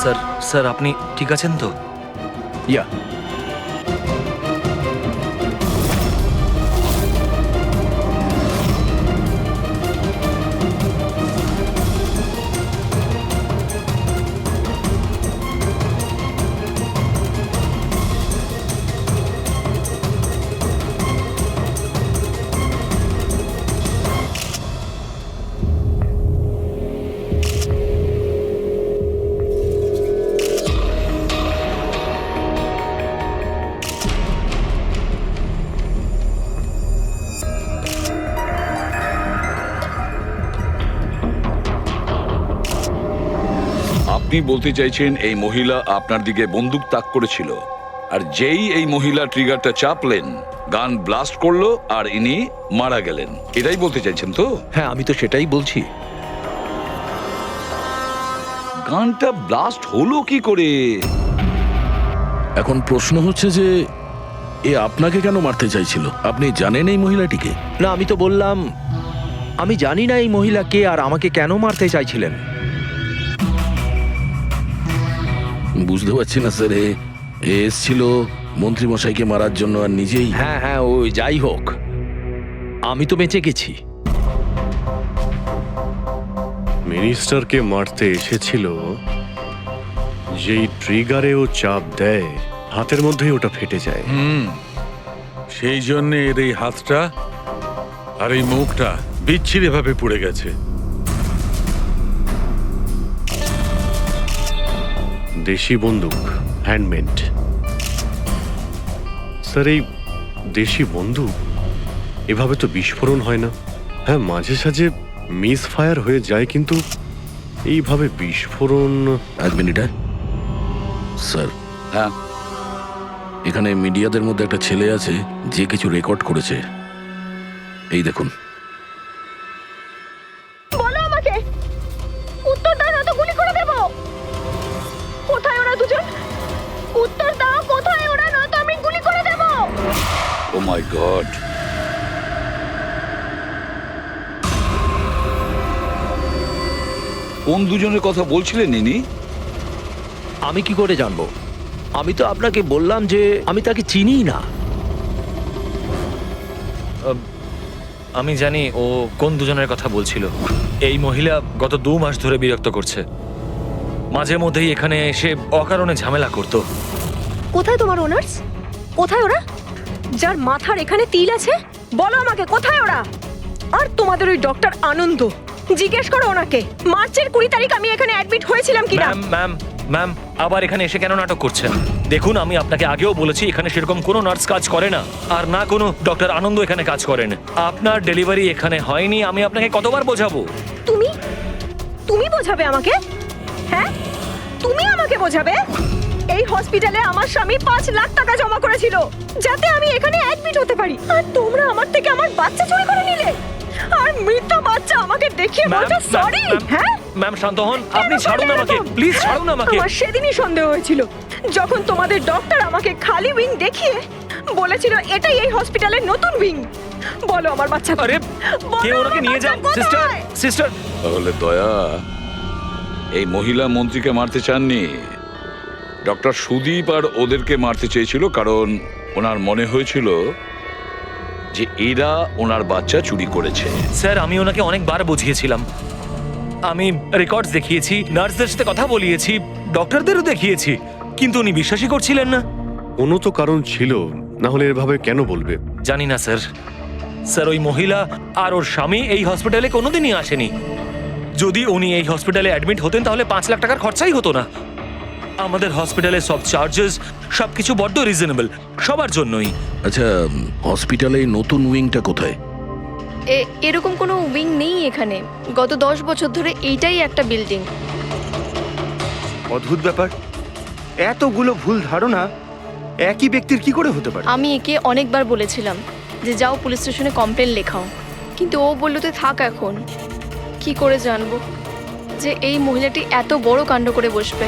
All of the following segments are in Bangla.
স্যার স্যার আপনি ঠিক আছেন তো? ইয়া আপনি বলতে চাইছেন এই মহিলা আপনার দিকে বন্দুক তাক করেছিল, আর যেই এই মহিলা ট্রিগারটা চাপলেন, গান ব্লাস্ট করলো আর ইনি মারা গেলেন, এটাই বলতে চাইছেন তো? হ্যাঁ, আমি তো সেটাই বলছি। গানটা ব্লাস্ট হলো কি করে? এখন প্রশ্ন হচ্ছে যে এ আপনাকে কেন মারতে চাইছিল? আপনি জানেন এই মহিলাটিকে? না, আমি তো বললাম আমি জানি না এই মহিলা কে আর আমাকে কেন মারতে চাইছিলেন। বুঝতে পারছি না স্যার, এ এসছিল মন্ত্রী মশাইকে মারার জন্য আর নিজেই। হ্যাঁ হ্যাঁ, ওই যাই হোক, আমি তো বেঁচে গেছি। মিনিস্টারকে মারতে এসেছিল, যেই ট্রিগারে ও চাপ দেয় হাতের মধ্যেই ওটা ফেটে যায়। সেই জন্য এর এই হাতটা আর এই মুখটা বিচ্ছিরি ভাবে পুড়ে গেছে। দেশি বন্দুক, হ্যান্ডমেড। স্যার, এই দেশি বন্দুক এভাবে তো বিস্ফোরণ হয় না। হ্যাঁ, মাঝে সাঝে মিস ফায়ার হয়ে যায়, কিন্তু এইভাবে বিস্ফোরণ। এক মিনিট। স্যার, হ্যাঁ, এখানে মিডিয়াদের মধ্যে একটা ছেলে আছে যে কিছু রেকর্ড করেছে। এই দেখুন। বলো আমাকে, উত্তর দাও না তো গুলি করে দেব। কোথায় ওরা দুজন? উত্তর দাও, কোথায় ওরা, নয়তো আমি গুলি করে দেব। ও মাই গড। কোন দুজনের কথা বলছিলেন ইনি? আমি কি করে জানবো? আমি তো আপনাকে বললাম যে আমি তাকে চিনি না। আমি জানি ও কোন দুজনের কথা বলছিল। এই মহিলা গত 2 মাস ধরে বিরক্ত করছে। মাঝে মধ্যেই এখানে এসে অকারণে ঝামেলা করতো। কোথায় তোমার ওনার্স? কোথায় ওরা, যার মাথার এখানে তিল আছে? বলো আমাকে, কোথায় ওরা? আর তোমাদের ওই ডক্টর আনন্দ, জিজ্ঞেস করো ওনাকে মার্চের 20 তারিখ আমি এখানে অ্যাডমিট হয়েছিলাম কিনা। ম্যাম আবার এখানে এসে কেন নাটক করছেন? দেখুন, আমি আপনাকে আগেও বলেছি এখানে সেরকম কোনো নার্স কাজ করে না, আর না কোনো ডক্টর আনন্দ এখানে কাজ করেন। আপনার ডেলিভারি এখানে হয়নি, আমি আপনাকে কতবার বোঝাবো? তুমি তুমি বোঝাবে আমাকে? হ্যাঁ, তুমি আমাকে বোঝাবে? এই হসপিটালে আমার স্বামী 5 লাখ টাকা জমা করেছিল যাতে আমি এখানে অ্যাডমিট হতে পারি, আর তোমরা আমার থেকে আমার বাচ্চা চুরি করে নিলে, আর মৃত বাচ্চা আমাকে দেখিয়ে বলছো সরি। হ্যাঁ ম্যাম, শান্ত হন। আপনি ছাড়ুন আমাকে, প্লিজ ছাড়ুন আমাকে। আমার সেদিনই সন্দেহ হয়েছিল যখন তোমাদের ডক্টর আমাকে খালি উইং দেখিয়ে বলেছিল এটাই এই হসপিটালের নতুন উইং। বলো আমার বাচ্চা। আরে কে ওনাকে নিয়ে যাও। সিস্টার তাহলে দয়া এই মহিলা মন্ত্রীকে মারতে চাননি, ডক্টর সুদীপ আর ওদেরকে মারতে চেয়েছিল, কারণ ওনার মনে হয়েছিল যে এরা ওনার বাচ্চা চুরি করেছে। স্যার, আমি ওনাকে অনেকবার বুঝিয়েছিলাম। আমি রেকর্ডস দেখিয়েছি, নার্সদের সাথে কথা বলিয়েছি, ডক্টরদেরও দেখিয়েছি, কিন্তু উনি বিশ্বাসই করছিলেন না। কোনো তো কারণ ছিল, না হলে এভাবে কেন বলবে? জানি না স্যার। স্যার, ওই মহিলা আর ওর স্বামী এই হসপিটালে কোনোদিনই আসেনি। যদি উনি এই হসপিটালে অ্যাডমিট হতেন তাহলে 5 লাখ টাকার খরচাই হতো না। আমাদের হসপিটালে সব চার্জেস সবকিছু বড্ড রিজনেবল সবার জন্যই। আচ্ছা, হসপিটালে এই নতুন উইংটা কোথায়? এরকম কোনো উইং নেই এখানে। গত 10 বছর ধরে এইটাই একটা বিল্ডিং। অদ্ভুত ব্যাপার, এতগুলো ভুল ধারণা একই ব্যক্তির কি করে হতে পারে? আমি একে অনেকবার বলেছিলাম যে যাও পুলিশ স্টেশনে কমপ্লেন লেখাও, কিন্তু ও বলল তুই থাক। এখন কি করে জানবো যে এই মহিলাটি এত বড় কাণ্ড করে বসবে?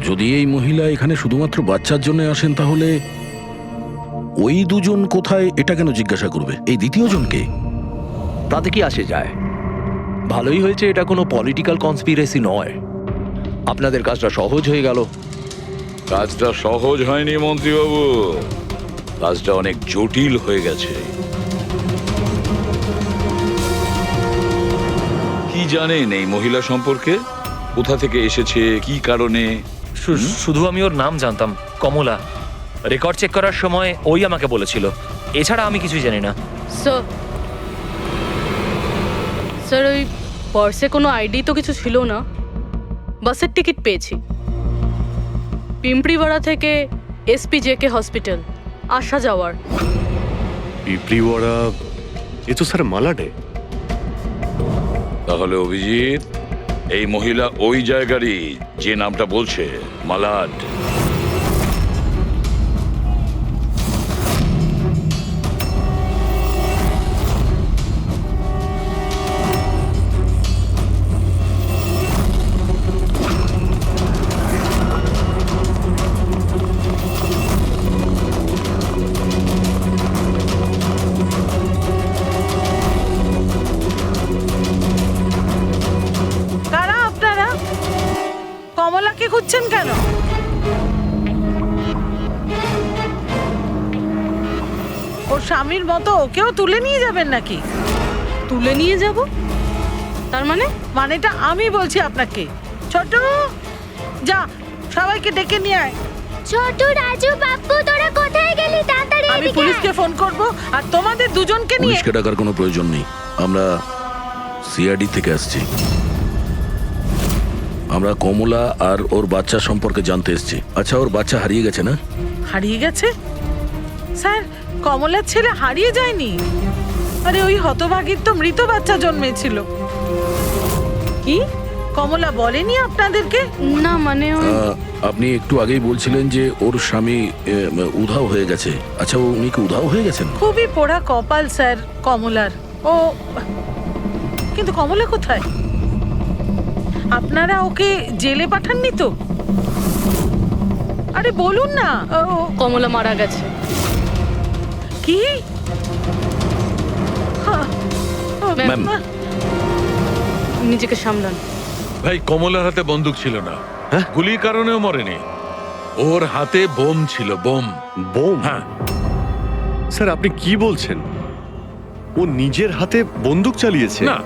যদি এই মহিলা এখানে শুধুমাত্র বাচ্চার জন্য আসেন, তাহলে ওই দুজন কোথায় এটা কেন জিজ্ঞাসা করবে? এই দ্বিতীয় জনকে তাতে কি আসে যায়? ভালোই হয়েছে এটা কোনো পলিটিক্যাল কনস্পিরেসি নয়। আপনাদের কাজটা সহজ হয়ে গেল। কাজটা সহজ হয়নি মন্ত্রীবাবু, কাজটা অনেক জটিল হয়ে গেছে। কি জানেন এই মহিলা সম্পর্কে? কোথা থেকে এসেছে, কি কারণে? শুধু আমি ওর নাম জানতাম, কমলা। রেকর্ড চেক করার সময় ওই আমাকে বলেছিল, এছাড়া আমি কিছুই জানি না। স্যার ওই পার্সে কোনো আইডি তো কিছু ছিল না। বাসের টিকিট পেয়েছি, পিম্পড়িওয়াড়া থেকে SPJK হসপিটাল আসা যাওয়ার। পিঁপড়িওয়াড়া, এ তো স্যার মালাডে। তাহলে অভিজিৎ, এই মহিলা ওই জায়গারই যে নামটা বলছে, মালাড। কারা আপনারা? কমলাকে খুঁজছেন কেন? ওর স্বামীর মতো ওকেও তুলে নিয়ে যাবেন নাকি? তুলে নিয়ে যাব? তার মানে? মানেটা আমি বলছি আপনাকে। ছোট, যা সবাইকে ডেকে নিয়ে আয়। ছোট, রাজু, বাপ্পু, তোরা কোথায় গেলি? তাড়াতাড়ি আমি পুলিশকে ফোন করব আর তোমাদের দুজনকে নিয়ে। পুলিশকে ডাকার কোনো প্রয়োজন নেই, আমরা সিআইডি থেকে আসছি। আমরা কমলা আর ওর বাচ্চা সম্পর্কে জানতে এসেছি। আচ্ছা, ওর বাচ্চা হারিয়ে গেছে না? হারিয়ে গেছে? স্যার, কমলার ছেলে হারিয়ে যায়নি। আরে ওই হতভাগীর তো মৃত বাচ্চা জন্মেছিল। কি কমলা বলেনি আপনাদেরকে? না মানে আপনি একটু আগেই বলছিলেন যে ওর স্বামী উধাও হয়ে গেছে। আচ্ছা, উনি কি উধাও হয়ে গেছেন? খুবই পোড়া কপাল স্যার কমলার। ও কিন্তু কমলা কোথায়? আপনারা ওকে জেলে পাঠাননি তো? আরে বলুন না। কমলা মারা গেছে। কি? ম্যাম, নিজেকে সামলান। ভাই, কমলার হাতে বন্দুক ছিল না, গুলির কারণেও মরেনি। ওর হাতে বোম ছিল, বোম। বোম? হ্যাঁ। স্যার আপনি কি বলছেন? ও নিজের হাতে বন্দুক চালিয়েছে? না,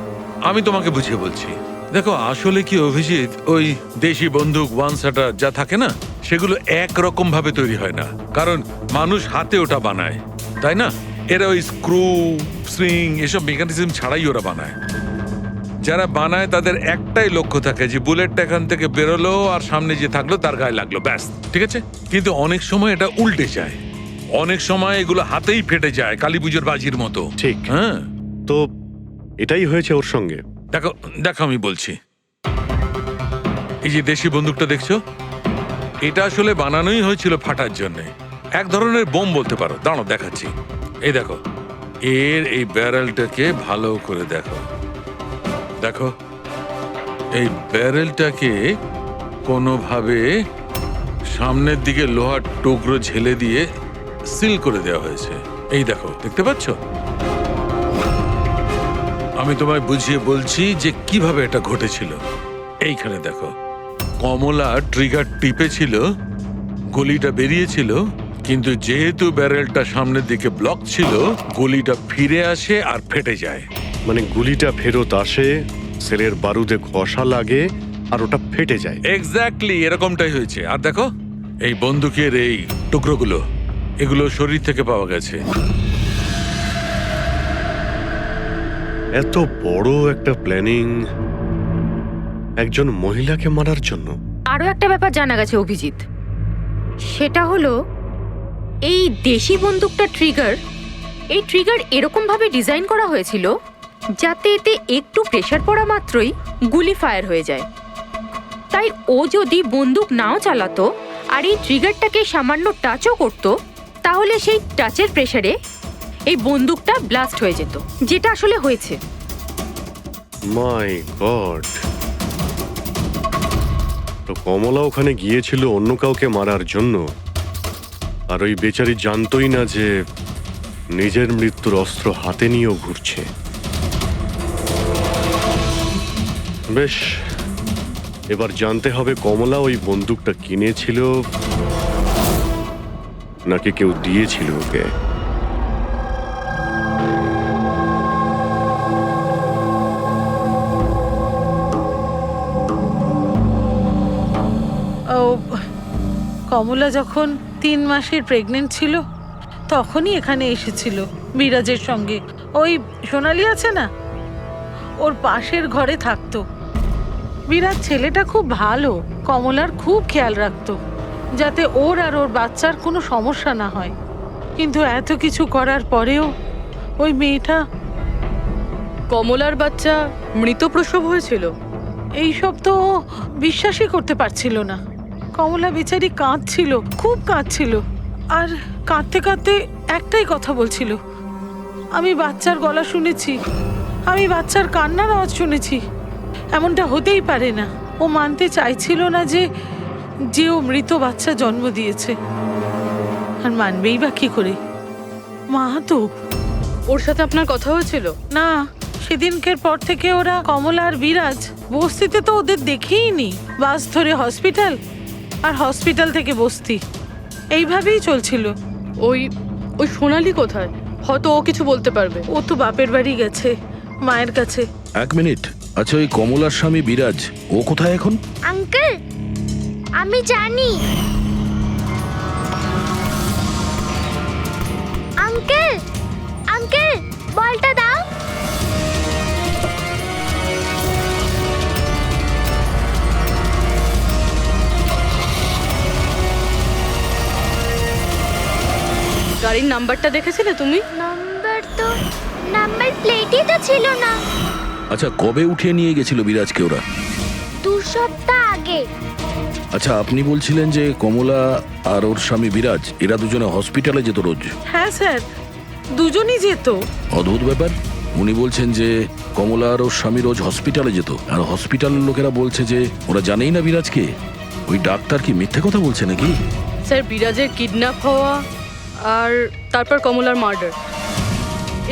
আমি তোমাকে বুঝিয়ে বলছি। দেখো, আসলে কি অভিজিৎ, ওই দেশি বন্দুক ওয়ান শাটার যা থাকে না, সেগুলো একরকম ভাবে তৈরি হয় না, কারণ মানুষ হাতে ওটা বানায়, তাই না? এরা ওই স্ক্রু, স্প্রিং এসব মেকানিজম ছাড়াই ওরা বানায়। যারা বানায় তাদের একটাই লক্ষ্য থাকে যে বুলেটটা এখান থেকে বেরোলো আর সামনে যে থাকলো তার গায়ে লাগলো, ব্যাস, ঠিক আছে? কিন্তু অনেক সময় এটা উল্টে যায়, অনেক সময় এগুলো হাতেই ফেটে যায়, কালী পুজোর বাজির মতো। ঠিক। হ্যাঁ, তো এটাই হয়েছে ওর সঙ্গে। দেখো দেখো, আমি বলছি, এই যে দেশি বন্দুকটা দেখছো, এটা আসলে বানানোই হয়েছিল ফাটার জন্য, এক ধরনের বোম বলতে পারো। দাঁড়াও দেখাচ্ছি। এই দেখো, এর এই ব্যারেলটাকে ভালো করে দেখো। দেখো, এই ব্যারেলটাকে কোনোভাবে সামনের দিকে লোহার টুকরো ঝেলে দিয়ে সিল করে দেওয়া হয়েছে। এই দেখো, দেখতে পাচ্ছ? আমি তোমায় বুঝিয়ে বলছি যে কিভাবে এটা ঘটেছিল। এইখানে দেখো, কমলা ট্রিগার টিপেছিল, গুলিটা বেরিয়েছিল, কিন্তু যেহেতু ব্যারেলটা সামনের দিকে ব্লক ছিল, গুলিটা ফিরে আসে আর ফেটে যায়। মানে গুলিটা ফেরত আসে, সেলের বারুদে ঘষা লাগে আর ওটা ফেটে যায়। এক্স্যাক্টলি এরকমটাই হয়েছে। আর দেখো, এই বন্দুকের এই টুকরোগুলো, এগুলো শরীর থেকে পাওয়া গেছে। এত বড় একটা প্ল্যানিং একজন মহিলাকে মারার জন্য। আরো একটা ব্যাপার জানা গেছে অভিজিৎ, সেটা হলো এই দেশি বন্দুকটা এই ট্রিগার এরকম ভাবে ডিজাইন করা হয়েছিল যাতে এতে একটু প্রেসার পড়া মাত্রই গুলি ফায়ার হয়ে যায়। তাই ও যদি বন্দুক নাও চালাতো আর এই ট্রিগারটাকে সামান্য টাচও করতো, তাহলে সেই টাচের প্রেসারে এই বন্দুকটা ব্লাস্ট হয়ে যেত, যেটা আসলে হয়েছে। মাই গড! তো কমলা ওখানে গিয়েছিল অন্য কাউকে মারার জন্য, আর ওই বেচারি জানতোই না যে নিজের মৃত্যুর অস্ত্র হাতে নিয়েও ঘুরছে। বেশ, এবার জানতে হবে কমলা ওই বন্দুকটা কিনেছিল নাকি কেউ দিয়েছিল ওকে। ও কমলা যখন 3 মাসের প্রেগনেন্ট ছিল তখনই এখানে এসেছিল বিরাজের সঙ্গে। ওই সোনালি আছে না, ওর পাশের ঘরে থাকতো। বিরাজ ছেলেটা খুব ভালো, কমলার খুব খেয়াল রাখতো যাতে ওর আর ওর বাচ্চার কোনো সমস্যা না হয়। কিন্তু এত কিছু করার পরেও ওই মেয়েটা কমলার বাচ্চা মৃত প্রসব হয়েছিল। এইসব তো ও বিশ্বাসই করতে পারছিল না। কমলা বেচারি কাঁদছিল, খুব কাঁদছিল, আর কাঁদতে কাঁদতে একটাই কথা বলছিল, আমি বাচ্চার গলা শুনেছি, আমি বাচ্চার কান্নার আওয়াজ শুনেছি, এমনটা হতেই পারে না। ও মানতে চাইছিল না যে ও মৃত বাচ্চা জন্ম দিয়েছে, আর মানবেই বা কি করে? মা তো। ওর সাথে আপনার কথা হয়েছিল? না, সেদিনকের পর থেকে ওরা কমলা আর বিরাজ বস্তিতে তো ওদের দেখেই নি। বাস ধরে হসপিটাল, আর হসপিটাল থেকে বস্তি, এইভাবেই চলছিল। ওই ওই সোনালি কোথায়? হয়তো ও কিছু বলতে পারবে। ও তো বাপের বাড়ি গেছে, মায়ের কাছে। 1 মিনিট। আচ্ছা, ওই কমলার স্বামী বিরাজ ও কোথায় এখন? আঙ্কেল, আমি জানি। আঙ্কেল, আঙ্কেল, বলটা দাও। গাড়ির নাম্বারটা দেখেছিলে তুমি? নাম্বার প্লেটই তো ছিল না। আচ্ছা, কবে উঠিয়ে নিয়ে গেছিল বিরাজকে ওরা? 2 সপ্তাহ আগে। আচ্ছা, আপনি বলছিলেন যে কমলা আর ওর স্বামী বিরাজ এরা দুজনে হসপিটালে যেত রোজ? হ্যাঁ স্যার, দুজনই যেত। অদ্ভুত ব্যাপার। উনি বলছেন যে কমলা আর ওর স্বামী রোজ হসপিটালে যেত, আর হসপিটালের লোকেরা বলছে যে ওরা জানেই না বিরাজকে। ওই ডাক্তার কি মিথ্যে কথা বলছে নাকি? স্যার, বিরাজের কিডন্যাপ হওয়া আর তারপর কমলার মার্ডার,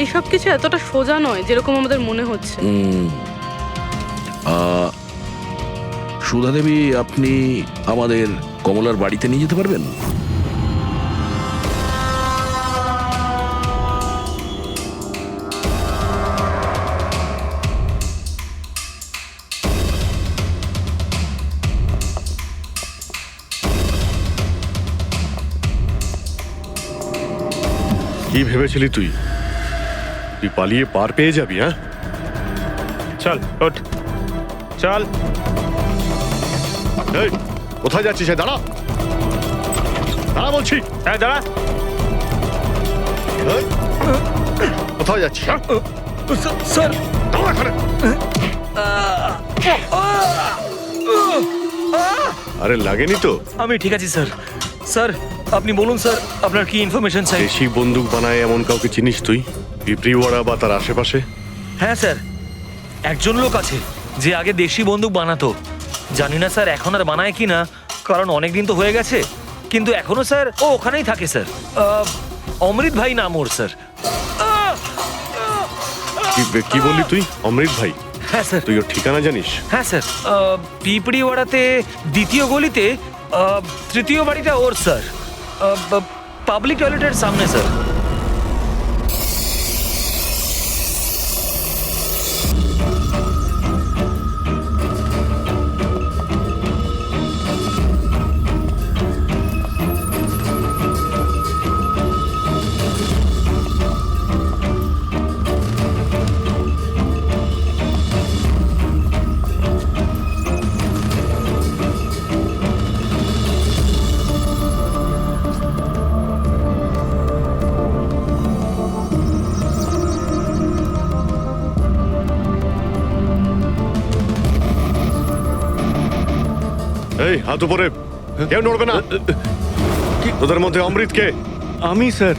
এইসব কিছু এতটা সোজা নয় যেরকম আমাদের মনে হচ্ছে। সুধা দেবী, আপনি আমাদের কমলার বাড়িতে নিয়ে যেতে পারবেন? কি ভেবেছিলি তুই? তুই পালিয়ে পার পেয়ে যাবি? হ্যাঁ, চল ওঠ, চল। এই, কোথায় যাচ্ছিস? দাঁড়া, দাঁড়া বলছি। হ্যাঁ, দাঁড়া। এই, কোথায় যাচ্ছিস? স্যার, দাঁড়া এখানে। আরে লাগেনি তো? আমি ঠিক আছি স্যার। স্যার, আপনি বলুন স্যার, আপনার কি ইনফরমেশন চাই? দেশি বন্দুক বানায় এমন কাউকে চিনিস তুই, পিঁপড়িওয়াড়া বা তার আশেপাশে? হ্যাঁ স্যার, একজন লোক আছে যে আগে দেশি বন্দুক বানাতো। জানি না স্যার এখন আর বানায় কি না, কারণ অনেক দিন তো হয়ে গেছে। কিন্তু এখনো স্যার ও ওখানেই থাকে স্যার। অমৃত ভাই নাম ওর স্যার। কি বললি তুই? অমৃত ভাই? হ্যাঁ স্যার। তুই ওর ঠিকানা জানিস? হ্যাঁ স্যার, পিঁপড়িওয়াড়াতে 2য় গলিতে 3য় বাড়িটা ওর স্যার, পাবলিক টয়লেটের সামনে স্যার। এই, হাত উপরে, কেউ নড়বে না। তোদের মধ্যে অমৃত কে? আমি স্যার।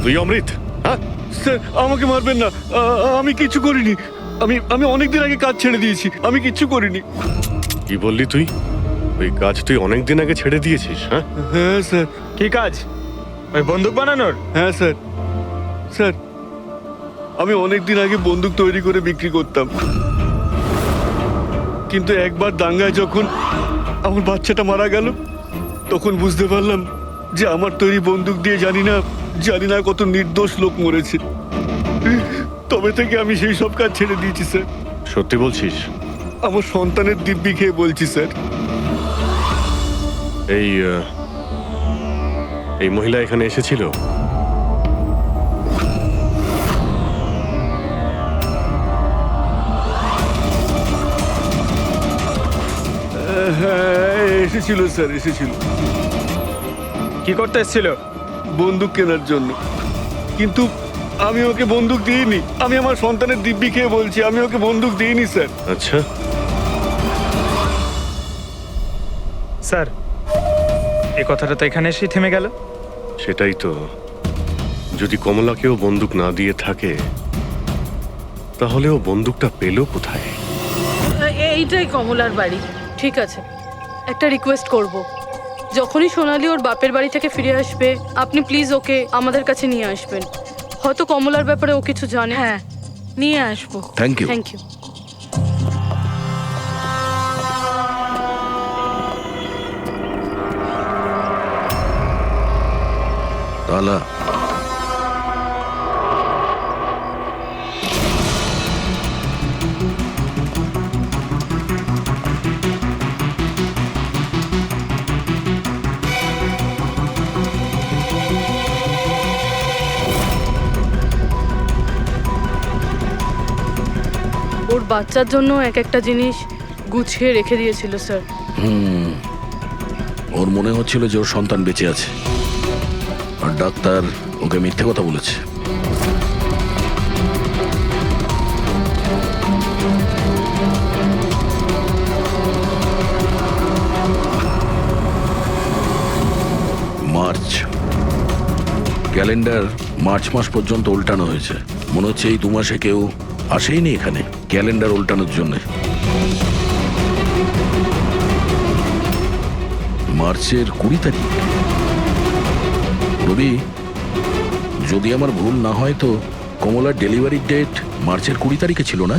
তুই অমৃত? হ্যাঁ স্যার, আমাকে মারবেন না, আমি কিছু করিনি। আমি অনেকদিন আগে কাজ ছেড়ে দিয়েছি, আমি কিচ্ছু করিনি। কি বললি তুই? ওই কাজ তুই অনেকদিন আগে ছেড়ে দিয়েছিস? হ্যাঁ হ্যাঁ স্যার। কি কাজ? ওই বন্দুক বানানোর? হ্যাঁ স্যার। স্যার, আমি অনেকদিন আগে বন্দুক তৈরি করে বিক্রি করতাম, কিন্তু একবার দাঙ্গায় যখন আমার বাচ্চাটা মারা গেল, তখন বুঝতে পারলাম যে আমার তৈরি বন্দুক দিয়ে জানি না কত নির্দোষ লোক মরেছে। তবে থেকে আমি সেই সব কাজ ছেড়ে দিয়েছি স্যার। সত্যি বলছিস? আমার সন্তানের দিব্যি খেয়ে বলছি স্যার। এই মহিলা এখানে এসেছিল? হ্যাঁ এসেছিল স্যার, এসেছিল। কি করতে এসেছিল? বন্দুক কেনার জন্য। কিন্তু আমি ওকে বন্দুক দিইনি। আমি আমার সন্তানের দিব্যি খেয়ে বলছি, আমি ওকে বন্দুক দিইনি স্যার। আচ্ছা, স্যার এই কথাটা তো এখানে এসেই থেমে গেল। সেটাই তো। যদি কমলাকেও বন্দুক না দিয়ে থাকে, তাহলে ও বন্দুকটা পেল কোথায়? এইটাই কমলার বাড়ি। ঠিক আছে, একটা রিকোয়েস্ট করব, যখনই সোনালি ওর বাপের বাড়ি থেকে ফিরে আসবে আপনি প্লিজ ওকে আমাদের কাছে নিয়ে আসবেন। হয়তো কমলার ব্যাপারে ও কিছু জানে। হ্যাঁ, নিয়ে আসবো। Thank you. Thank you. তালা ওর বাচ্চার জন্য এক একটা জিনিস গুছিয়ে রেখে দিয়েছিল স্যার। ওর মনে হচ্ছিল যে ওর সন্তান বেঁচে আছে, আর ডাক্তার ওকে মিথ্যে কথা বলেছে। মার্চ ক্যালেন্ডার মার্চ মাস পর্যন্ত উল্টানো হয়েছে। মনে হচ্ছে এই 2 মাসে কেউ আসেইনি এখানে ক্যালেন্ডার উল্টানোর জন্য। মার্চের 20 তারিখ। রবি, যদি আমার ভুল না হয় তো কমলার ডেলিভারি ডেট মার্চের 20 তারিখে ছিল না?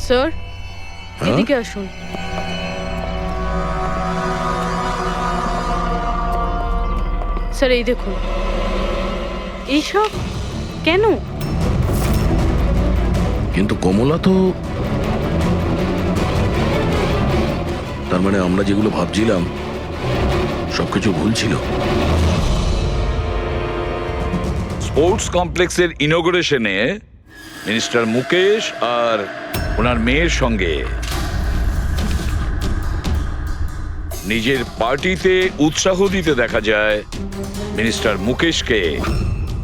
স্যার হ্যাঁ? এদিকে আসুন। স্যার এই দেখুন, এইসব কেন? কিন্তু কমলা তো, তার মানে আমরা যেগুলো ভাবছিলাম সবকিছু ভুল ছিল। স্পোর্টস কমপ্লেক্সের ইনোগ্রেশনে মিনিস্টার মুকেশ আর ওনার মেয়ের সঙ্গে নিজের পার্টিতে উৎসাহ দিতে দেখা যায় মিনিস্টার মুকেশকে।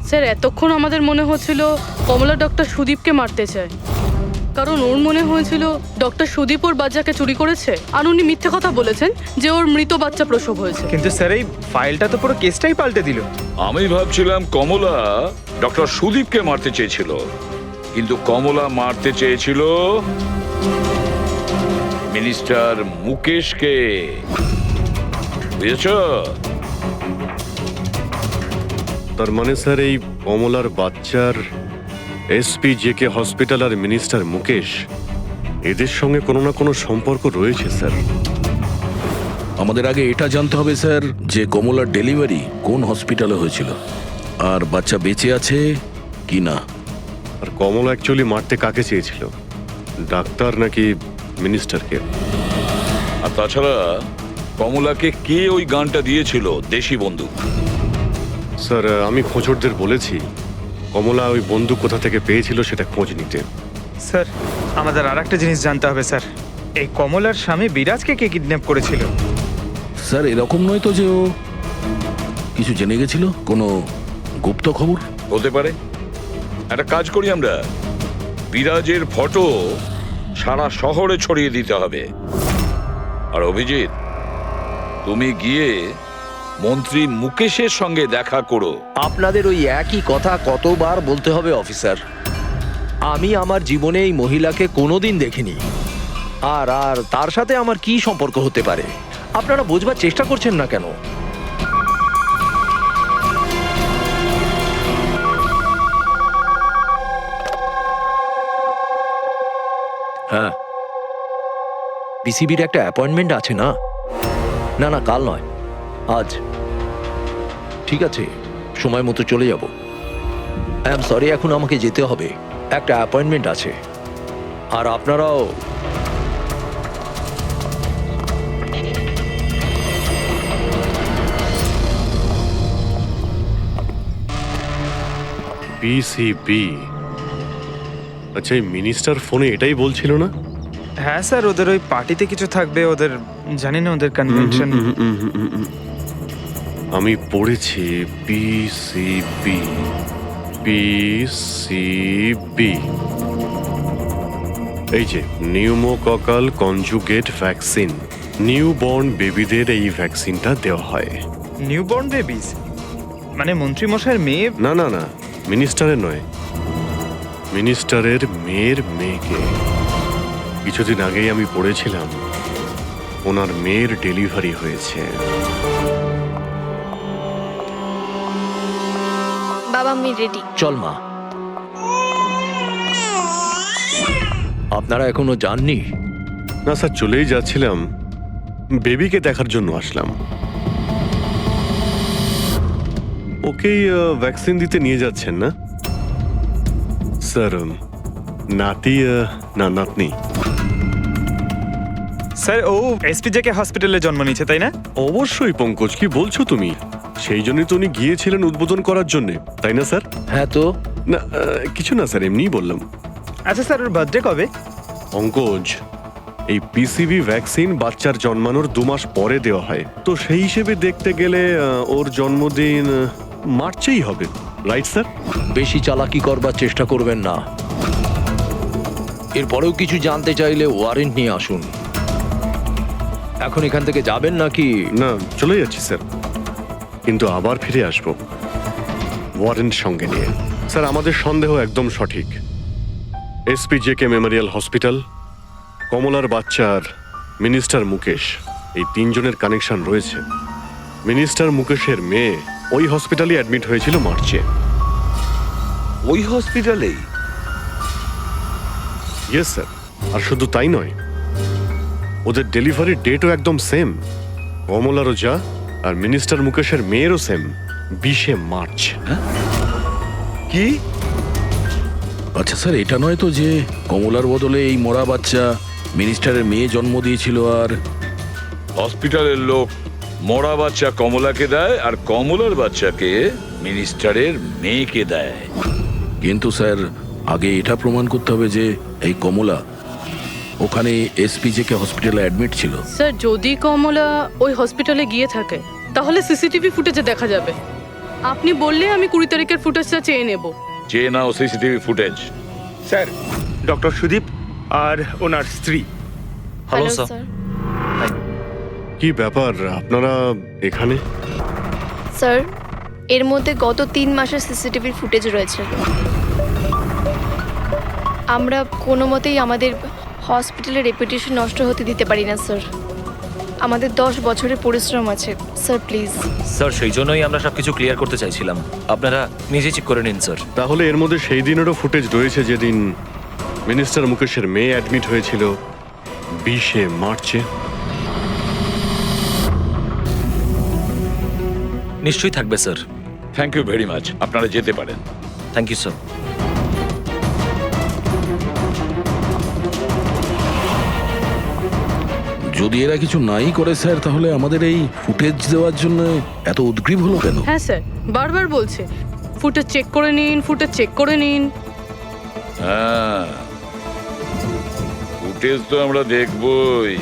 স্যার এতক্ষণ আমাদের মনে হচ্ছিল কমলা ডক্টর সুদীপকে মারতে চায়, কারণ ওর মনে হয়েছিল ডক্টর সুদীপ ওর বাচ্চাকে চুরি করেছে, আর উনি মিথ্যে কথা বলেছেন যে ওর মৃত বাচ্চা প্রসব হয়েছে। কিন্তু স্যার এই ফাইলটা তো পুরো কেসটাই পাল্টে দিল। আমি ভাবছিলাম কমলা ডক্টর সুদীপকে মারতে চেয়েছিল, কিন্তু কমলা মারতে চেয়েছিল মিনিস্টার মুকেশকে। বুঝেছ? তার মানে স্যার এই কমলার বাচ্চার এসপি জেকে হসপিটাল আর মিনিস্টার মুকেশ, এদের সঙ্গে কোনো না কোনো সম্পর্ক রয়েছে স্যার। আমাদের আগে এটা জানতে হবে স্যার যে কমলার ডেলিভারি কোন হসপিটালে হয়েছিল, আর বাচ্চা বেঁচে আছে কি না। আর কমলা অ্যাকচুয়ালি মারতে কাকে চেয়েছিল, ডাক্তার নাকি মিনিস্টারকে? আর তাছাড়া কমলাকে কে ওই গানটা দিয়েছিল, দেশি বন্দুক? স্যার আমি খোঁজরদের বলেছি কমলা ওই বন্দুক কোথা থেকে পেয়েছিল সেটা খোঁজ নিতে। স্যার আমাদের আর একটা জিনিস জানতে হবে স্যার, এই কমলার স্বামী বিরাজকে কে কিডন্যাপ করেছিল? স্যার এরকম নয় তো যে ও কিছু জেনে গেছিল, কোনো গুপ্ত খবর? হতে পারে। একটা কাজ করি আমরা, বিরাজের ফটো সারা শহরে ছড়িয়ে দিতে হবে। আর অভিজিৎ, তুমি গিয়ে মন্ত্রী মুকেশের সঙ্গে দেখা করো। আপনাদের ওই একই কথা কতবার বলতে হবে অফিসার? আমি আমার জীবনে এই মহিলাকে কোনোদিন দেখিনি, আর আর তার সাথে আমার কি সম্পর্ক হতে পারে? আপনারা বোঝবার চেষ্টা করছেন না কেন? হ্যাঁ পিসিবির একটা অ্যাপয়েন্টমেন্ট আছে না? না না, কাল নয়, আজ। ঠিক আছে, সময় মতো চলে যাব। আই এম সরি, এখন আমাকে যেতে হবে, একটা অ্যাপয়েন্টমেন্ট আছে। আর আপনারাও। পিসিবি। আচ্ছা, এই মিনিস্টার ফোনে এটাই বলছিল না? হ্যাঁ স্যার, ওদের ওই পার্টিতে কিছু থাকবে, ওদের জানি না, ওদের কনভেনশন। আমি পড়েছি পিসিবি। পিসিবি, এই যে নিউমোককাল কনজুগেট ভ্যাকসিন, নিউবর্ন বেবিদের এই ভ্যাকসিনটা দেওয়া হয়। নিউবর্ন বেবিস মানে মন্ত্রী মশাইয়ের মেয়ে? না না না, মিনিস্টারের নয়, মিনিস্টারের মেয়ের মেয়েকে। কিছুদিন আগেই আমি পড়েছিলাম ওনার মেয়ের ডেলিভারি হয়েছে। বাবা, আমি রেডি। চল মা। আপনারা এখনো যাননি? না স্যার, চলেই যাচ্ছিলাম, বেবিকে দেখার জন্য আসলাম। ওকেই ভ্যাকসিন দিতে নিয়ে যাচ্ছেন না স্যার? নাতি না নাতনি? স্যার, ও এসপিজেকে হসপিটালে জন্ম নিয়েছে, তাই না? অবশ্যই পঙ্কজ, কি বলছো তুমি? সেই জন্যই তো উনি গিয়েছিলেন উদ্বোধন করার জন্য, তাই না স্যার? হ্যাঁ তো। না, কিছু না স্যার, এমনিই বললাম। আচ্ছা স্যার, ওর বার্থডে কবে? পঙ্কজ, এই পিসিবি ভ্যাকসিন বাচ্চার জন্মানোর 2 মাস পরে দেওয়া হয়, তো সেই হিসেবে দেখতে গেলে ওর জন্মদিন মার্চেই হবে, রাইট স্যার? বেশি চালাকি করবার চেষ্টা করবেন না। এরপরেও কিছু জানতে চাইলে ওয়ারেন্ট নিয়ে আসুন। এখন এখান থেকে যাবেন নাকি? না, চলে যাচ্ছি স্যার, কিন্তু আবার ফিরে আসবো ওয়ারেন্ট সঙ্গে নিয়ে। স্যার, আমাদের সন্দেহ একদম সঠিক। এসপিজেকে মেমোরিয়াল হসপিটাল, কমলার বাচ্চার মিনিস্টার মুকেশ, এই 3 জনের কানেকশন রয়েছে। মিনিস্টার মুকেশের মেয়ে ওই হসপিটালে অ্যাডমিট হয়েছিল মার্চে। ওই হসপিটালেই? Yes sir. আর শুধু তাই নয়, ওদের ডেলিভারির ডেটও একদম সেম। কমলারও যা, আর মিনিস্টার মুকেশের মেয়েরও সেম, 20শে মার্চ। কি? আচ্ছা স্যার, এটা নয় তো যে কমলার বদলে এই মরা বাচ্চা মিনিস্টারের মেয়ে জন্ম দিয়েছিল? আর হসপিটালের লোক মরা বাচ্চা কমলাকে দেয়, আর কমলার বাচ্চাকে মিনিস্টারের মেয়েকে দেয়। কিন্তু স্যার, আগে এটা প্রমাণ করতে হবে যে এই কমলা ওখানে এসপিজেকে হসপিটালে অ্যাডমিট ছিল। স্যার, যদি কমলা ওই হসপিটালে গিয়ে থাকে তাহলে সিসিটিভি ফুটেজে দেখা যাবে। আপনি বললে আমি 20 তারিখের ফুটেজটা চেয়ে নেব। চেয়ে নাও CCTV footage. Sir, doctor Sudip আর ওনার স্ত্রী। Hello hello sir. স্যার। কি ব্যাপার, আপনারা এখানে? স্যার, এর মধ্যে গত 3 মাসের সিসিটিভির ফুটেজ রয়েছে। আমরা কোনো মতেই আমাদের হসপিটালের রেপুটেশন নষ্ট হতে দিতে পারি না স্যার। আমাদের 10 বছরের পরিশ্রম আছে স্যার, প্লিজ। স্যার, সেই জন্যই আমরা সবকিছু ক্লিয়ার করতে চাইছিলাম, আপনারা নিজে চেক করে নিন স্যার। তাহলে এর মধ্যে সেই দিনেরও ফুটেজ রয়েছে যেদিন মিনিস্টার মুকেশের মেয়ে অ্যাডমিট হয়েছিল 20শে মার্চে? নিশ্চয়ই থাকবে sir. Thank you very much, আপনারা যেতে পারেন। Thank you sir. যদি এরা কিছু নাই করে স্যার, তাহলে আমাদের এই ফুটেজ দেওয়ার জন্য এত উদ্গ্রীব হলো কেন? হ্যাঁ স্যার, বারবার বলছে ফুটেজ চেক করে নিন, ফুটেজ চেক করে নিন। হ্যাঁ, ফুটেজ তো আমরা দেখবই।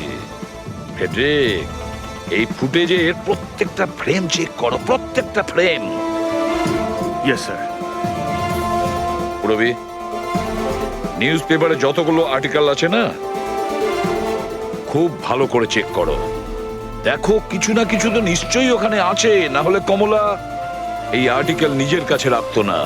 ফেডরিক, এই ফুটেজের প্রত্যেকটা ফ্রেম চেক করো, প্রত্যেকটা frame. Yes sir. Rabi, news পেপারে যতগুলো আর্টিকেল আছে না, খুব ভালো করে চেক করো। দেখো, কিছু না কিছু তো নিশ্চয়ই ওখানে আছে, না হলে কমলা এই আর্টিকেল নিজের কাছে রাখতো না।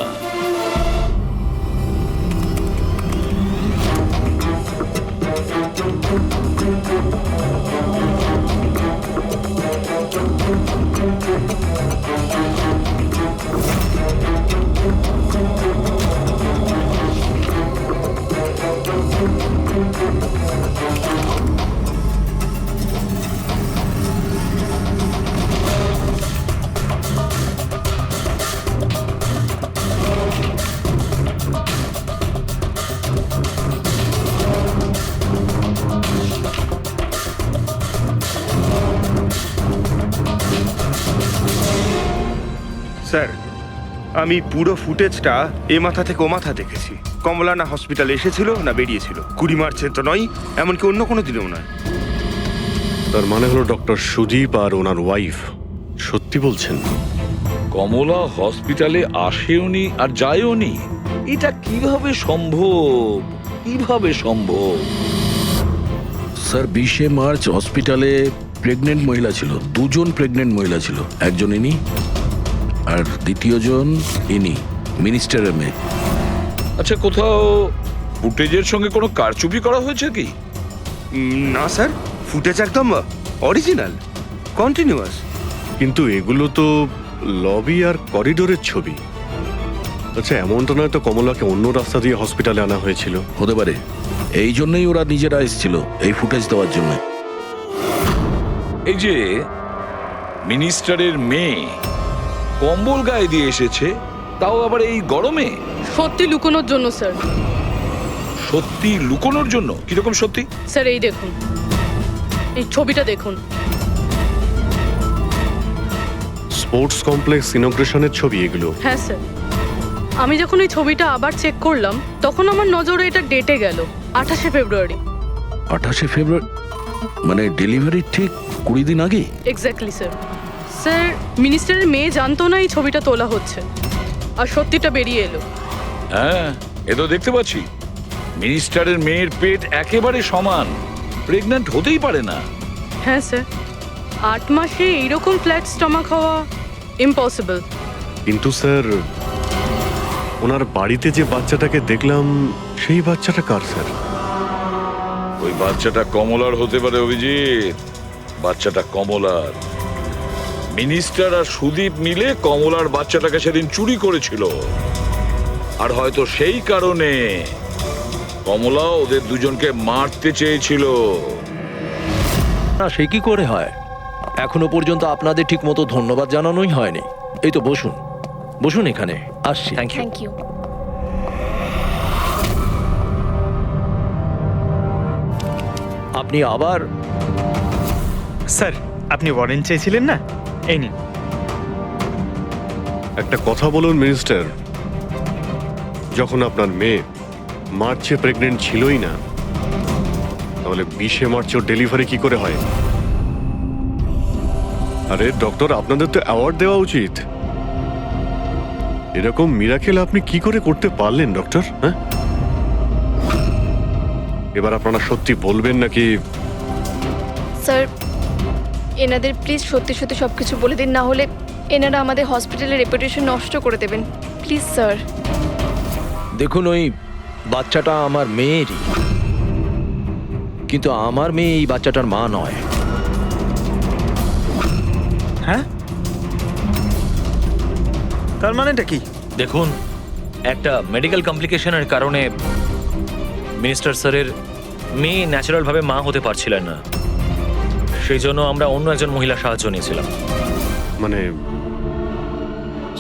স্যার আমি পুরো ফুটেজটা এ মাথা থেকে ও মাথা দেখেছি। কমলা না হসপিটালে এসেছিল না বেরিয়েছিল। 20 মার্চের তো নয়, এমনকি অন্য কোনো দিনেও নয়। তার মানে হলো ডক্টর সুদীপ আর ওনার ওয়াইফ সত্যি বলছেন? কমলা হসপিটালে আসেওনি আর যায়ওনি, এটা কিভাবে সম্ভব? কিভাবে সম্ভব? স্যার 20 মার্চ হসপিটালে প্রেগনেন্ট মহিলা ছিল, 2 জন প্রেগনেন্ট মহিলা ছিল, একজন ইনি আর দ্বিতীয়জন ইনি, মিনিস্টারের মেয়ে। আচ্ছা, কোথাও ফুটেজের সঙ্গে কোনো কারচুপি করা হয়েছে কি? না স্যার, ফুটেজ একদম অরিজিনাল, কন্টিনিউয়াস। কিন্তু এগুলো তো লবি আর করিডোরের ছবি। আচ্ছা, এমনটা নয় তো কমলাকে অন্য রাস্তা দিয়ে হসপিটালে আনা হয়েছিল? হতে পারে, এই জন্যই ওরা নিজেরা এসেছিল এই ফুটেজ দেওয়ার জন্য। এই যে মিনিস্টারের মেয়ে কম্বল গায়ে দিয়ে এসেছে, তাও আবার এই গরমে। সত্যি লুকোনোর জন্য স্যার। সত্যি লুকোনোর জন্য? কিরকম সত্যি? স্যার এই দেখুন, এই ছবিটা দেখুন। স্পোর্টস কমপ্লেক্স ইনগ্রেশনের ছবি এগুলো? হ্যাঁ স্যার, আমি যখন এই ছবিটা আবার চেক করলাম তখন আমার নজরে এটা ডেটে গেল 28শে ফেব্রুয়ারি। 28শে ফেব্রুয়ারি মানে ডেলিভারির ঠিক 20 দিন আগে? Exactly sir. স্যার মিনিস্টারের মেয়ে জানতো না এই ছবিটা তোলা হচ্ছে, আর সত্যিটা বেরিয়ে এলো। হ্যাঁ, এ তো দেখতে পাচ্ছি মিনিস্টারের মেয়ের পেট একেবারে সমান, প্রেগন্যান্ট হতেই পারে না। হ্যাঁ স্যার, 8 মাসে এইরকম ফ্ল্যাট স্টমাক হওয়া ইম্পসিবল। কিন্তু স্যার, ওনার বাড়িতে যে বাচ্চাটাকে দেখলাম সেই বাচ্চাটা কার স্যার? ওই বাচ্চাটা কমলার হতে পারে অভিজিৎ, বাচ্চাটা কমলার। মিনিস্টার আর সুদীপ মিলে কমলার বাচ্চাটাকে সেদিন চুরি করেছিল, আর হয়তো সেই কারণে কমলা ওদের দুজনকে মারতে চেয়েছিল। না, সে কি করে হয়? এখনো পর্যন্ত আপনাদের ঠিক মতো ধন্যবাদ জানানোই হয়নি। এই তো বসুন, বসুন এখানে, আসছি। Thank you. Thank you. আপনি আবার? স্যার আপনি ওয়ারেন্ট চেয়েছিলেন না, এই নিন। একটা কথা বলুন মিনিস্টার, যখন আপনার মেয়ে মার্চে প্রেগনেন্ট ছিলই না, তাহলে 20শে মার্চ ওর ডেলিভারি কি করে হয়? আরে ডক্টর, আপনাদের তো অ্যাওয়ার্ড দেওয়া উচিত। এরকম মিরাকেল আপনি কি করে করতে পারলেন ডক্টর? হ্যাঁ, এবার আপনারা সত্যি বলবেন নাকি? স্যার এনাদের প্লিজ সত্যি সত্যি সব কিছু বলে দিন, না হলে এনারা আমাদের হসপিটালের রেপুটেশন নষ্ট করে দেবেন। Please sir. দেখুন, ওই বাচ্চাটা আমার মেয়েরই, কিন্তু আমার মেয়ে এই বাচ্চাটার মা নয়। হ্যাঁ, তার মানেটা কি? দেখুন, একটা মেডিকেল কমপ্লিকেশনের কারণে মিনিস্টার স্যারের মেয়ে ন্যাচারালভাবে মা হতে পারছিলেন না, সেই জন্য আমরা অন্য একজন মহিলার সাহায্য নিয়েছিলাম। মানে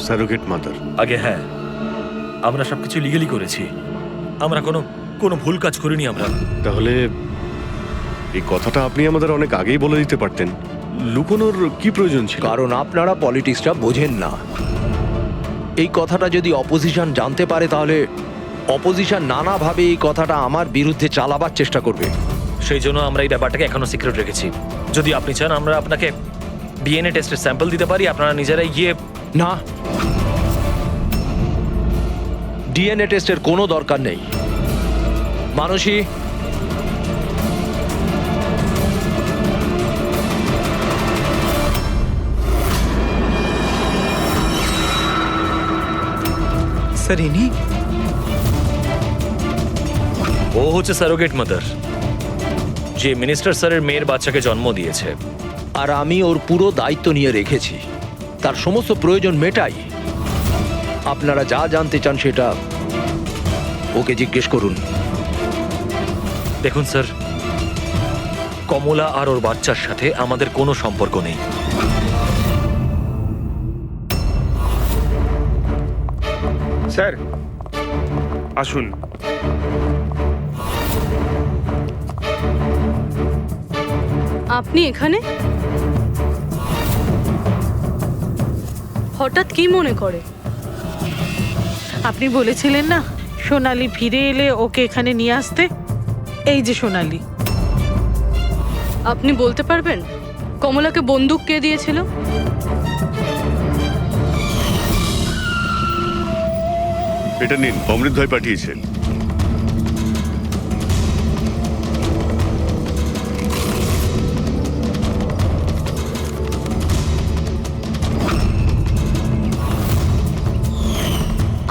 সারোগেট মাদার? আগে হ্যাঁ, আমরা সবকিছু লিগালি করেছি, আমরা কোনো ভুল কাজ করিনি আমরা। তাহলে এই কথাটা আপনি আমাদের অনেক আগেই বলে দিতে পারতেন। লুকোনোর কি প্রয়োজন ছিল? কারণ আপনারা পলিটিক্সটা বোঝেন না। এই কথাটা যদি অপোজিশন জানতে পারে, তাহলে অপোজিশন নানাভাবে এই কথাটা আমার বিরুদ্ধে চালাবার চেষ্টা করবে। সেই জন্য আমরা এই ব্যাপারটাকে এখনো সিক্রেট রেখেছি। যদি আপনি চান আমরা আপনাকে ডিএনএ টেস্টের স্যাম্পল দিতে পারি, আপনারা নিজেরাই গিয়ে। না, ডিএনএ টেস্টের কোনো দরকার নেই। মানসী, স্যার ইনি? ও হচ্ছে সারোগেট মাদার, যে মিনিস্টার স্যারের মেয়ের বাচ্চাকে জন্ম দিয়েছে। আর আমি ওর পুরো দায়িত্ব নিয়ে রেখেছি, তার সমস্ত প্রয়োজন মেটাই। আপনারা যা জানতে চান সেটা ওকে জিজ্ঞেস করুন। দেখুন স্যার, কমলা আর ওর বাচ্চার সাথে আমাদের কোনো সম্পর্ক নেই। স্যার আসুন। আপনি এখানে? হঠাৎ কি মনে করে? আপনি বলেছিলেন না সোনালি ফিরে এলে ওকে এখানে নিয়ে আসতে। এই যে সোনালি। আপনি বলতে পারবেন কমলাকে বন্দুক কে দিয়েছিল? এটা নিন, অমৃত ভাই পাঠিয়েছেন।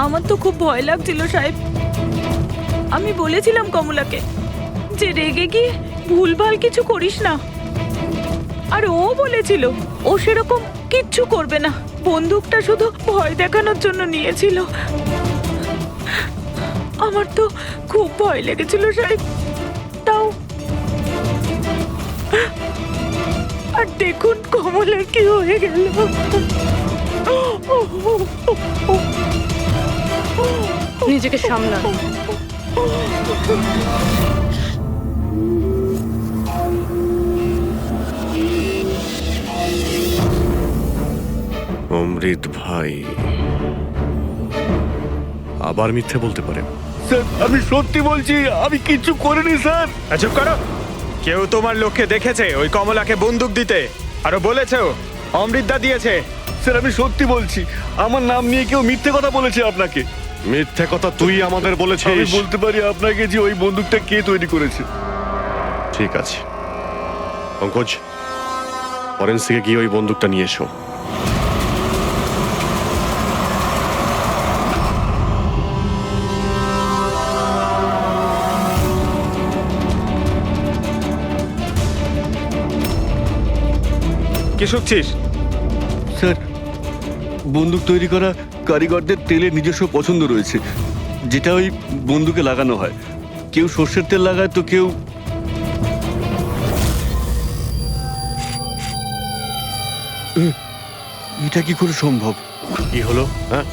আমার তো খুব ভয় লাগছিল সাহেব। আমি বলেছিলাম কমলাকে যে রেগে গিয়ে ভুলভাল কিছু করিস না, আর ও বলেছিল ও সেরকম কিচ্ছু করবে না, বন্দুকটা শুধু ভয় দেখানোর জন্য নিয়েছিল। আমার তো খুব ভয় লেগেছিল সাহেব। তাও আর দেখুন কমলার কি হয়ে গেল। নিজেকে সামলান। অমৃত ভাই আবার মিথ্যে বলতে পারে? স্যার আমি সত্যি বলছি, আমি কিচ্ছু করিনি স্যার। চুপ করো। কেউ তোমার লোককে দেখেছে ওই কমলাকে বন্দুক দিতে? আরো বলেছেও অমৃতদা দিয়েছে। স্যার আমি সত্যি বলছি, আমার নাম নিয়ে কেউ মিথ্যে কথা বলেছে আপনাকে। মিথ্যে কথা তুই আমাদের আমি বলেছিস। বলতে পারি আপনাকে যে ওই বন্দুকটা কে তৈরি করেছে। ঠিক আছে পঙ্কজ, ফরেন্সিকে গিয়ে ওই বন্দুকটা নিয়ে এসো। কি শুকছিস? স্যার বন্দুক তৈরি করা কারিগরদের তেলের নিজস্ব পছন্দ রয়েছে, যেটা ওই বন্দুকে লাগানো হয়। কেউ সর্ষের তেল লাগায় তো কেউ এটা কি করে সম্ভব? কি হলো? হ্যাঁ,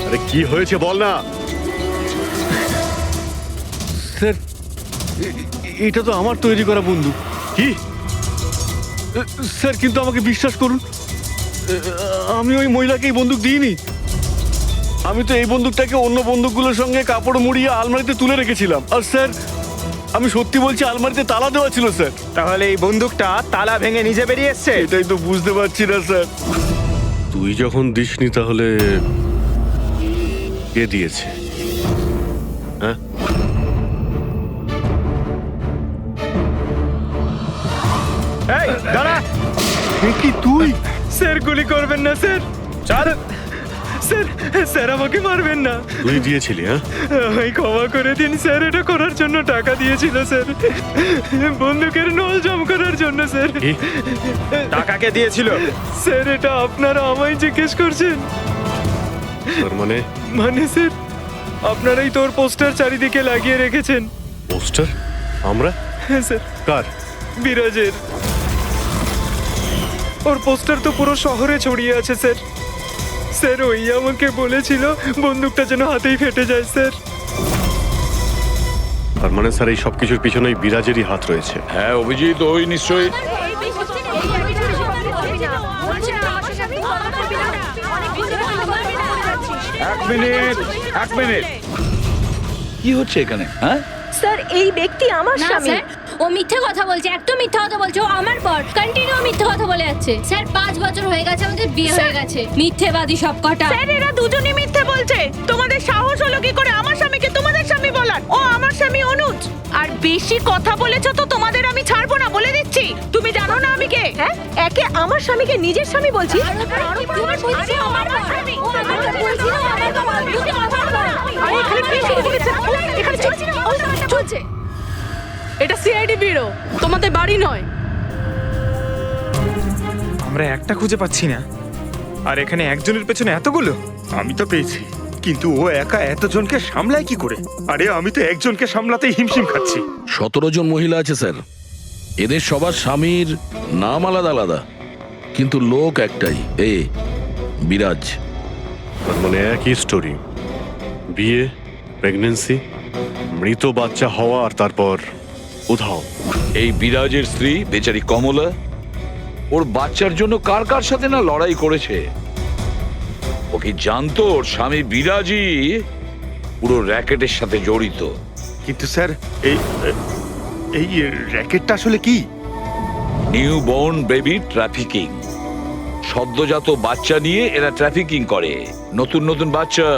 আরে কি হয়েছে বল না। স্যার এটা তো আমার তৈরি করা বন্দুক। কি? স্যার কিন্তু আমাকে বিশ্বাস করুন, আমি ওই মহিলাকে এই বন্দুক দিইনি। আমি তো এই বন্দুকটাকে অন্য বন্দুকগুলোর সঙ্গে কাপড় মুড়িয়ে আলমারিতে তুলে রেখেছিলাম। আর স্যার আমি সত্যি বলছি, আলমারিতে তালা দেওয়া ছিল স্যার। তাহলে এই বন্দুকটা তালা ভেঙে নিজে বেরিয়ে এসছে? এটাই তো বুঝতে পারছি না স্যার। তুই যখন দিসনি তাহলে কে দিয়েছে? হ্যাঁ, এই দাঁড়া। কি তুই? স্যার গুলি করবেন না স্যার। চল স্যার, স্যার আমাকে মারবেন না। তুই দিয়েছিলি? হ্যাঁ, আমায় ক্ষমা করে দিন স্যার, এটা করার জন্য টাকা দিয়েছিল স্যার, বন্দুকের নল জম করার জন্য স্যার। কি? টাকাকে দিয়েছিল স্যার? এটা আপনারা আমায় জিজ্ঞেস করছেন? তার মানে মানে স্যার আপনারাই তোর পোস্টার চারিদিকে লাগিয়ে রেখেছেন। পোস্টার? আমরা? হ্যাঁ স্যার, কার? বিরাজের। ওর পোস্টার তো পুরো শহরে ছড়িয়ে আছে স্যার। স্যার ওই আমাকে বলেছিল বন্দুকটা যেন হাতেই ফেটে যায় স্যার। তার মানে স্যার এই সব কিছুর পিছনে বিরাজেরই হাত রয়েছে। হ্যাঁ অভিজিৎ, ওই নিশ্চয়ই। এক মিনিট কি হচ্ছে এখানে? হ্যাঁ স্যার এই ব্যক্তি আমার স্বামী। ও মিথ্যে কথা বলছে, একদম মিথ্যে কথা বলছে। ও আমার পর কন্টিনিউ মিথ্যে কথা বলে যাচ্ছে। স্যার 5 বছর হয়ে গেছে আমাদের বিয়ে হয়ে গেছে। মিথ্যেবাদী সব কটা। স্যার এরা দুজনেই মিথ্যে বলছে। তোমাদের সাহস হলো কি করে আমার স্বামীকে তোমাদের স্বামী বলার? ও আমার স্বামী অনুজ। আর বেশি কথা বলেছো তো তোমাদের আমি ছাড়বো না, বলে দিচ্ছি। তুমি জানো না আমি কে? হ্যাঁ, একে আমার স্বামীকে নিজের স্বামী বলছি। চলছে। এটা সিআইডি ব্যুরো, তোমাদের বাড়ি নয়। আমরা একটা খুঁজে পাচ্ছি না, আর এখানে একজনের পেছনে এতগুলো। আমি তো পেয়েছি, কিন্তু ও একা এতজনকে সামলায় কি করে? আরে আমি তো একজনকে সামলাতেই হিমশিম খাচ্ছি। 17 জন মহিলা আছে স্যার। এদের সবার স্বামীর নাম আলাদা আলাদা, কিন্তু লোক একটাই, বিরাজ। তার মানে একই স্টোরি, বিয়ে, প্রেগনেন্সি, মৃত বাচ্চা হওয়া, আর তারপর উধাও। এই বিরাজের স্ত্রী বেচারি কমলা ওর বাচ্চার জন্য কার কার সাথে না লড়াই করেছে। ও কি জানতো ওর স্বামী বিরাজই পুরো র্যাকেটের সাথে জড়িত? কিন্তু স্যার এই এই র্যাকেটটা আসলে কি? New born baby trafficking. সদ্যজাত বাচ্চা নিয়ে এরা ট্রাফিকিং করে। নতুন নতুন বাচ্চা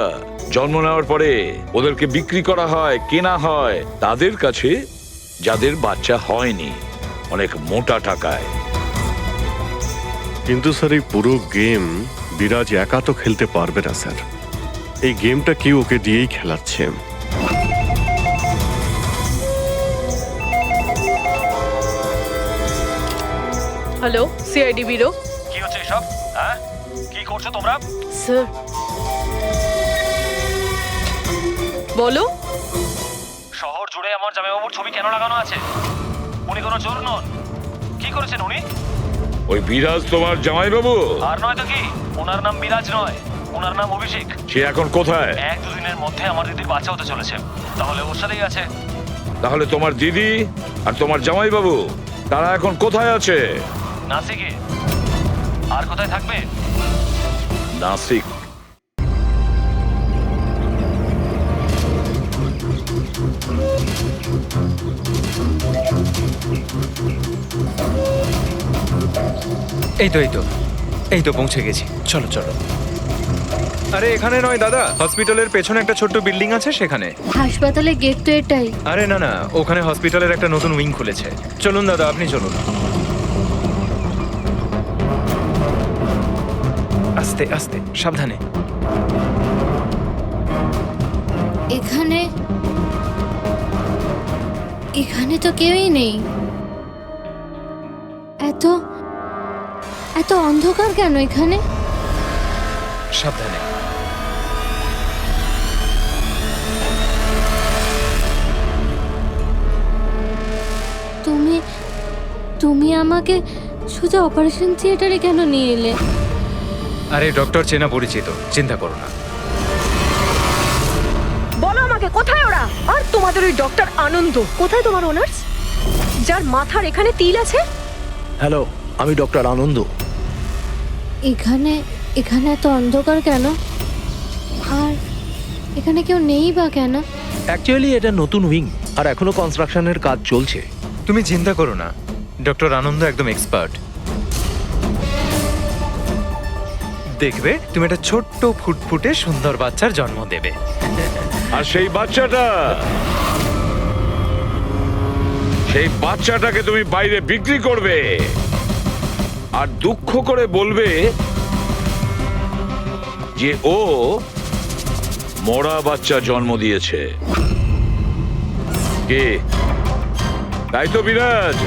জন্ম নেওয়ার পরে ওদেরকে বিক্রি করা হয়, কেনা হয় তাদের কাছে যাদের বাচ্চা হয়নি, অনেক মোটা টাকায়। কিন্তু স্যার এই পুরো গেম বিরাজ একা তো খেলতে পারবে না স্যার। এই গেমটা কেউ ওকে দিয়েই খেলাচ্ছে। Hello, CID bureau. কি হচ্ছে এসব? হ্যাঁ, কি করছো তোমরা? স্যার বলো। শহর জুড়ে আমার জামাইবাবুর ছবি কেন লাগানো আছে? উনি কোনো চোর নন। কি করেছেন উনি? ওই বিরাজ তোমার জামাইবাবু? আর নয় তো কি, ওনার নাম বিরাজ নয়, ওনার নাম অভিষেক। সে এখন কোথায়? 1-2 দিনের মধ্যে আমার দিদির বাচ্চা হতে চলেছে, তাহলে ওর সাথেই আছে। তাহলে তোমার দিদি আর তোমার জামাইবাবু তারা এখন কোথায় আছে? নাসিকে। আর কোথায় থাকবে? নাসিক। এই তো এই তো পৌঁছে গেছি। চলো চলো। আরে এখানে নয় দাদা, হসপিটালের পেছনে একটা ছোট্ট বিল্ডিং আছে সেখানে। হাসপাতালের গেট তো এটাই। আরে না না, ওখানে হসপিটালের একটা নতুন উইং খুলেছে। চলুন দাদা, আপনি চলুন। আস্তে আস্তে, সাবধানে। এখানে এখানে তো কেউই নেই। এত এত অন্ধকার কেন এখানে? সাবধানে। তুমি তুমি আমাকে সোজা অপারেশন থিয়েটারে কেন নিয়ে এলে? আরে ডক্টর চেনা পরিচিত, চিন্তা করো না। বলো আমাকে কোথায় ওরা? আর তোমাদের ওই ডক্টর আনন্দ কোথায়? তোমার ওনার্স যার মাথার এখানে তিল আছে? হ্যালো, আমি ডক্টর আনন্দ। এখানে এখানে এত অন্ধকার কেন? আর এখানে কেউ নেই বা কেন? অ্যাকচুয়ালি এটা নতুন উইং আর এখনো কনস্ট্রাকশনের কাজ চলছে। তুমি চিন্তা করো না, ডক্টর আনন্দ একদম এক্সপার্ট। দেখবে তুমি একটা ছোট্ট ফুটফুটে সুন্দর বাচ্চার জন্ম দেবে। আর সেই বাচ্চাটাকে তুমি বাইরে বিক্রি করবে আর দুঃখ করে বলবে যে ও মরা বাচ্চা জন্ম দিয়েছে। কে? তাই তো বিরাজ।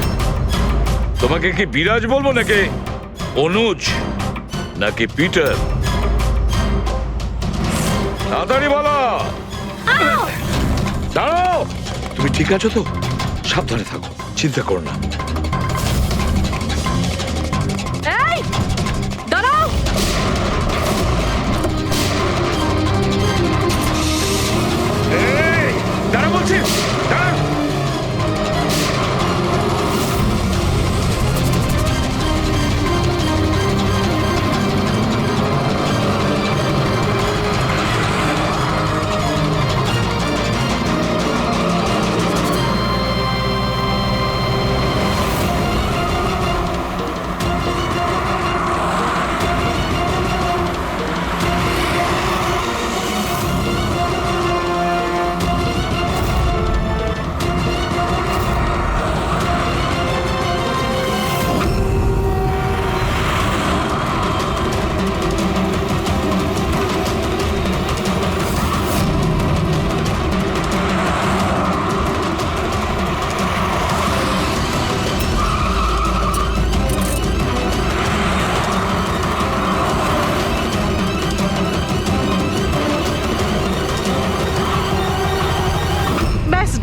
তোমাকে কি বিরাজ বলবো নাকি অনুজ নাকি পিটার? তাড়াতাড়ি বলো। দাঁড়াও, তুমি ঠিক আছো তো? সাবধানে থাকো, চিন্তা করো না। এই দাঁড়াও। দাঁড়া বলছি, দাঁড়া।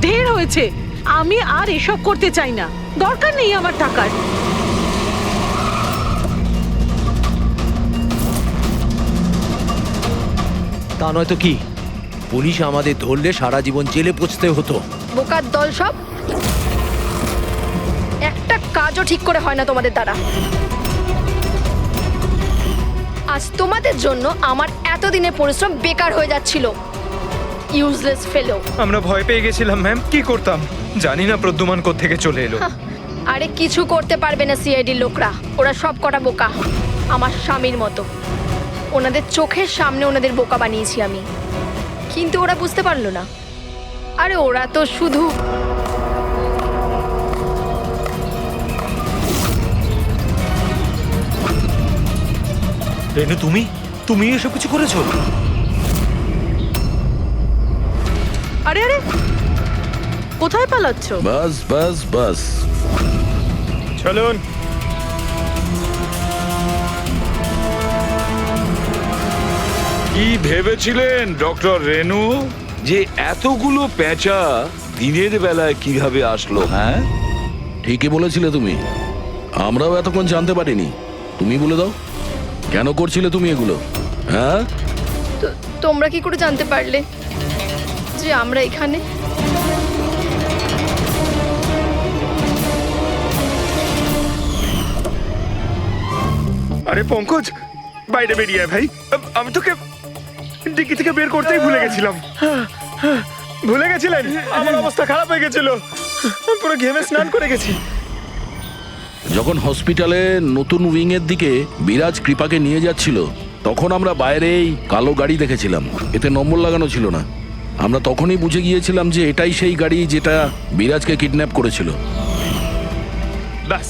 ঢের হয়েছে। আমি আর এসব করতে চাই না, দরকার নেই আমার টাকার। তা নয় তো কি, পুলিশ আমাদের ধরলে সারা জীবন জেলে পচতে হতো। বোকার দল সব। কাজও ঠিক করে হয় না তোমাদের দ্বারা। আজ তোমাদের জন্য আমার এতদিনের পরিশ্রম বেকার হয়ে যাচ্ছিল। ইউজলেস ফেলো। আমরা ভয় পেয়ে গেছিলাম ম্যাম, কি করতাম জানি না প্রদ্যুমান কোত্থেকে চলে এলো। আরে কিছু করতে পারবে না সিআইডির লোকরা, ওরা সব কটা বোকা, আমার স্বামীর মতো। ওনাদের চোখের সামনে ওনাদের বোকা বানিয়েছি আমি, কিন্তু ওরা বুঝতে পারলো না। আরে ওরা তো শুধু রেনু, তুমি এসব কিছু করেছো? আরে আরে কোথায় পালাচ্ছ? বাস বাস বাস। চলুন। কি ভেবেছিলেন ডক্টর রেনু যে এতগুলো পেঁচা দিনের বেলায় কিভাবে আসলো? হ্যাঁ, ঠিকই বলেছিলে তুমি, আমরাও এতক্ষণ জানতে পারিনি। তুমি বলে দাও, কেন করছিলে তুমি এগুলো? হ্যাঁ, তোমরা কি করে জানতে পারলে যে আমরা এখানে? আরে পঙ্কজ, বাইরে বেরিয়ে আয় ভাই। আমি তোকে ডিকি থেকে বের করতেই ভুলে গেছিলাম। ভুলে গেছিলেন? আমার অবস্থা খারাপ হয়ে গেছিল, পুরো ঘেমে স্নান করে গেছি। যখন হসপিটালে নতুন উইং এর দিকে বিরাজ কৃপাকে নিয়ে যাচ্ছিল, তখন আমরা বাইরেই কালো গাড়ি দেখেছিলাম, এতে নম্বর লাগানো ছিল না। আমরা তখনই বুঝে গিয়েছিলাম যে এটাই সেই গাড়ি যেটা বিরাজকে কিডন্যাপ করেছিল। ব্যাস,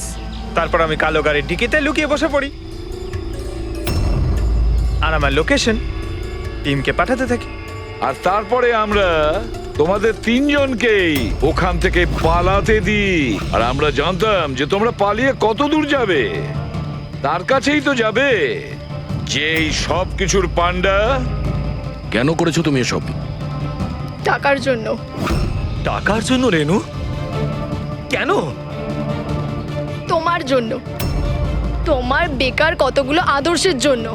তারপর আমি কালো গাড়ির ডিকিতে লুকিয়ে বসে পড়ি, আর আমার লোকেশন টিমকে পাঠাতে থাকি। আর তারপরে আমরা তোমাদের তিনজনকেই ওখান থেকে পালাতে দিই। আর আমরা জানতাম যে তোমরা পালিয়ে কত দূর যাবে, তার কাছেই তো যাবে যেই সব কিছুর পান্ডা। কেন করেছো তুমি এসব? টাকার জন্য। টাকার জন্য রেনু? কেন? তোমার জন্য, তোমার বেকার কতগুলো আদর্শের জন্য।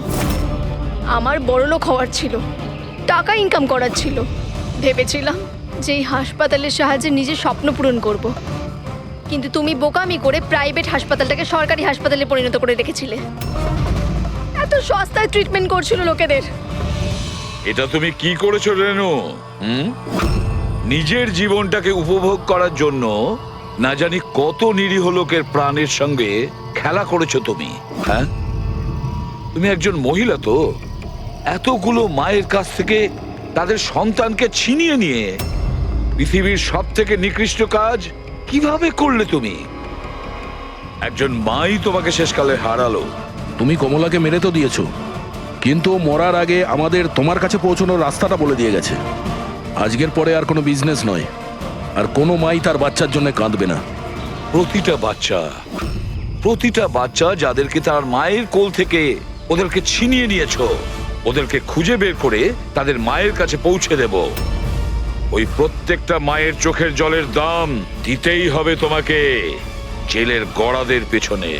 আমার বড়লোক হওয়ার ছিল, টাকা ইনকাম করার ছিল। ভেবেছিলাম যে এই হাসপাতালের সাহায্যে নিজের স্বপ্ন পূরণ করব, কিন্তু তুমি বোকামি করে প্রাইভেট হাসপাতালটাকে সরকারি হাসপাতালে পরিণত করে রেখেছিলে। এত সস্তায় ট্রিটমেন্ট করছিল লোকেদের। এটা তুমি কি করেছো রেনু? নিজের জীবনটাকে উপভোগ করার জন্য না জানি কত নিরীহ লোকের প্রাণের সঙ্গে খেলা করেছো তুমি। হ্যাঁ, তুমি একজন মহিলা তো, এতগুলো মায়ের কাছ থেকে তাদের সন্তানকে ছিনিয়ে নিয়ে পৃথিবীর সব থেকে নিকৃষ্ট কাজ কিভাবে করলে তুমি? একজন মাই তোমাকে শেষকালে হারালো। তুমি কমলাকে মেরে তো দিয়েছো, কিন্তু মরার আগে আমাদের তোমার কাছে পৌঁছানোর রাস্তাটা বলে দিয়ে গেছে। আজকের পরে আর কোনো বিজনেস নয়, আর কোনো মাই তার বাচ্চার জন্য কাঁদবে না। প্রতিটা বাচ্চা যাদেরকে তার মায়ের কোল থেকে ওদেরকে ছিনিয়ে নিয়েছো, ওদেরকে খুঁজে বের করে তাদের মায়ের কাছে পৌঁছে দেব। ওই প্রত্যেকটা মায়ের চোখের জলের দাম দিতেই হবে তোমাকে জেলের গড়াদের পেছনে।